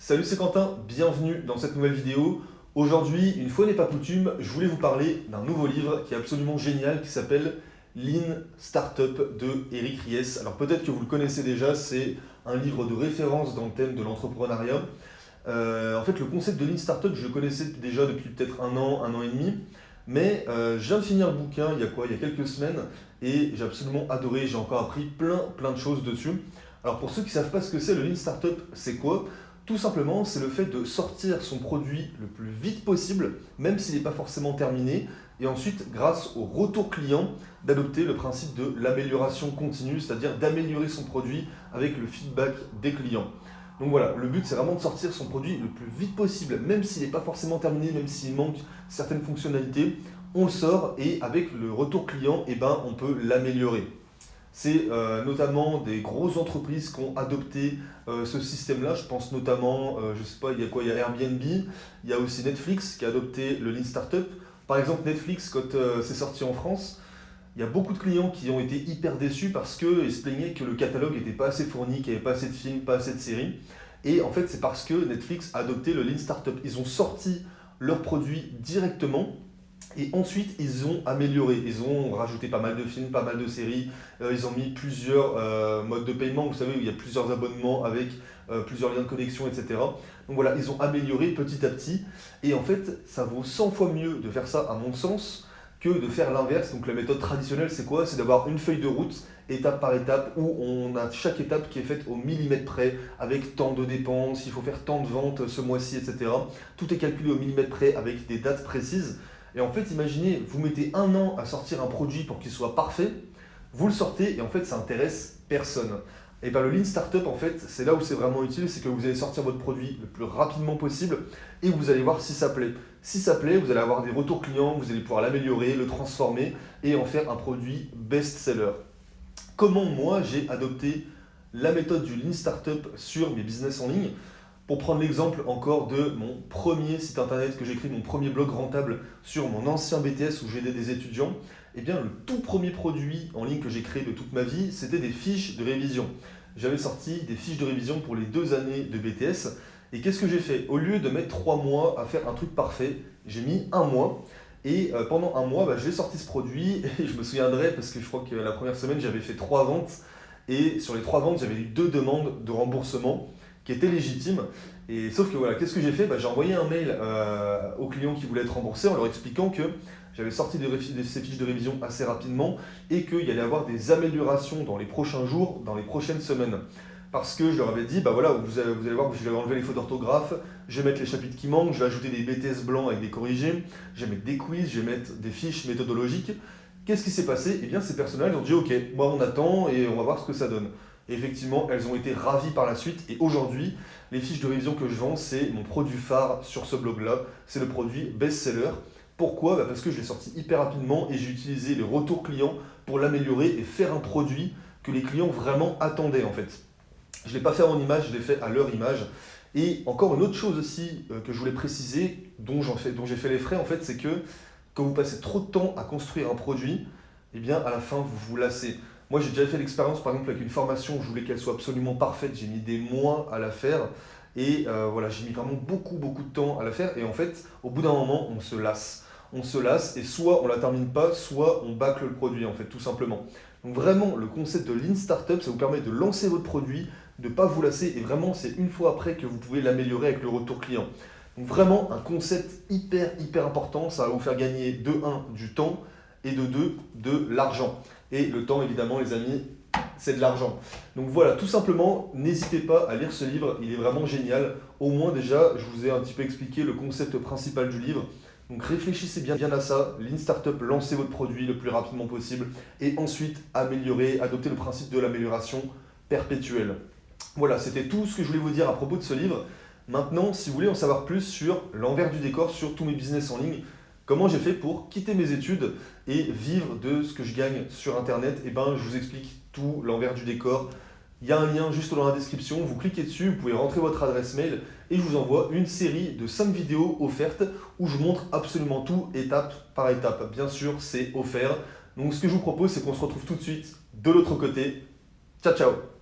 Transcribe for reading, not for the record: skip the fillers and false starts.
Salut, c'est Quentin, bienvenue dans cette nouvelle vidéo. Aujourd'hui, une fois n'est pas coutume, je voulais vous parler d'un nouveau livre qui est absolument génial, qui s'appelle Lean Startup de Eric Ries. Alors peut-être que vous le connaissez déjà, c'est un livre de référence dans le thème de l'entrepreneuriat. En fait, le concept de Lean Startup, je le connaissais déjà depuis peut-être un an et demi, mais je viens de finir le bouquin il y a quelques semaines, et j'ai absolument adoré, j'ai encore appris plein de choses dessus. Alors pour ceux qui ne savent pas ce que c'est le Lean Startup, c'est quoi? Tout simplement, c'est le fait de sortir son produit le plus vite possible, même s'il n'est pas forcément terminé, et ensuite, grâce au retour client, d'adopter le principe de l'amélioration continue, c'est-à-dire d'améliorer son produit avec le feedback des clients. Donc voilà, le but c'est vraiment de sortir son produit le plus vite possible, même s'il n'est pas forcément terminé, même s'il manque certaines fonctionnalités, on le sort et avec le retour client, on peut l'améliorer. C'est notamment des grosses entreprises qui ont adopté ce système-là. Je pense notamment, je ne sais pas, il y a quoi? Il y a Airbnb, il y a aussi Netflix qui a adopté le Lean Startup. Par exemple, Netflix, quand c'est sorti en France, il y a beaucoup de clients qui ont été hyper déçus parce qu'ils se plaignaient que le catalogue n'était pas assez fourni, qu'il n'y avait pas assez de films, pas assez de séries. Et en fait, c'est parce que Netflix a adopté le Lean Startup. Ils ont sorti leurs produits directement et ensuite, ils ont amélioré. Ils ont rajouté pas mal de films, pas mal de séries. Ils ont mis plusieurs modes de paiement, vous savez, où il y a plusieurs abonnements avec plusieurs liens de connexion, etc. Donc voilà, ils ont amélioré petit à petit. Et en fait, ça vaut 100 fois mieux de faire ça, à mon sens, que de faire l'inverse. Donc la méthode traditionnelle, c'est quoi? C'est d'avoir une feuille de route, étape par étape, où on a chaque étape qui est faite au millimètre près, avec tant de dépenses, il faut faire tant de ventes ce mois-ci, etc. Tout est calculé au millimètre près, avec des dates précises. Et en fait, imaginez, vous mettez un an à sortir un produit pour qu'il soit parfait, vous le sortez et en fait, ça intéresse personne. Et bien le Lean Startup, en fait, c'est là où c'est vraiment utile, c'est que vous allez sortir votre produit le plus rapidement possible et vous allez voir si ça plaît. Si ça plaît, vous allez avoir des retours clients, vous allez pouvoir l'améliorer, le transformer et en faire un produit best-seller. Comment moi j'ai adopté la méthode du Lean Startup sur mes business en ligne? Pour prendre l'exemple encore de mon premier site internet que j'ai créé, mon premier blog rentable sur mon ancien BTS où j'aidais des étudiants, eh bien le tout premier produit en ligne que j'ai créé de toute ma vie, c'était des fiches de révision. J'avais sorti des fiches de révision pour les 2 années de BTS. Et qu'est-ce que j'ai fait? Au lieu de mettre 3 mois à faire un truc parfait, j'ai mis un mois. Et pendant un mois, j'ai sorti ce produit et je me souviendrai parce que je crois que la première semaine, j'avais fait 3 ventes. Et sur les 3 ventes, j'avais eu 2 demandes de remboursement qui étaient légitimes. Et sauf que voilà, qu'est-ce que j'ai fait? J'ai envoyé un mail aux clients qui voulaient être remboursés en leur expliquant que j'avais sorti ces fiches de révision assez rapidement et qu'il y allait avoir des améliorations dans les prochains jours, dans les prochaines semaines. Parce que je leur avais dit, voilà, vous allez voir que je vais enlever les fautes d'orthographe, je vais mettre les chapitres qui manquent, je vais ajouter des BTS blancs avec des corrigés, je vais mettre des quiz, je vais mettre des fiches méthodologiques. Qu'est-ce qui s'est passé? Eh bien, ces personnes-là, ils ont dit, ok, moi on attend et on va voir ce que ça donne. Et effectivement, elles ont été ravies par la suite. Et aujourd'hui, les fiches de révision que je vends, c'est mon produit phare sur ce blog-là. C'est le produit best-seller. Pourquoi? Parce que je l'ai sorti hyper rapidement et j'ai utilisé les retours clients pour l'améliorer et faire un produit que les clients vraiment attendaient en fait. Je ne l'ai pas fait en image, je l'ai fait à leur image. Et encore une autre chose aussi que je voulais préciser, dont j'ai fait les frais en fait, c'est que quand vous passez trop de temps à construire un produit, eh bien à la fin vous vous lassez. Moi j'ai déjà fait l'expérience par exemple avec une formation où je voulais qu'elle soit absolument parfaite, j'ai mis des mois à la faire et voilà, j'ai mis vraiment beaucoup de temps à la faire et en fait au bout d'un moment on se lasse. On se lasse et soit on la termine pas, soit on bâcle le produit en fait tout simplement. Donc vraiment le concept de Lean Startup, ça vous permet de lancer votre produit, de ne pas vous lasser et vraiment c'est une fois après que vous pouvez l'améliorer avec le retour client. Donc vraiment un concept hyper important, ça va vous faire gagner de un du temps et de 2 de l'argent. Et le temps évidemment les amis, c'est de l'argent. Donc voilà, tout simplement, n'hésitez pas à lire ce livre, il est vraiment génial. Au moins déjà, je vous ai un petit peu expliqué le concept principal du livre. Donc réfléchissez bien à ça, Lean Startup, lancez votre produit le plus rapidement possible et ensuite améliorez, adoptez le principe de l'amélioration perpétuelle. Voilà, c'était tout ce que je voulais vous dire à propos de ce livre. Maintenant, si vous voulez en savoir plus sur l'envers du décor, sur tous mes business en ligne, comment j'ai fait pour quitter mes études et vivre de ce que je gagne sur Internet, je vous explique tout l'envers du décor. Il y a un lien juste dans la description, vous cliquez dessus, vous pouvez rentrer votre adresse mail et je vous envoie une série de 5 vidéos offertes où je vous montre absolument tout étape par étape. Bien sûr, c'est offert. Donc ce que je vous propose, c'est qu'on se retrouve tout de suite de l'autre côté. Ciao, ciao!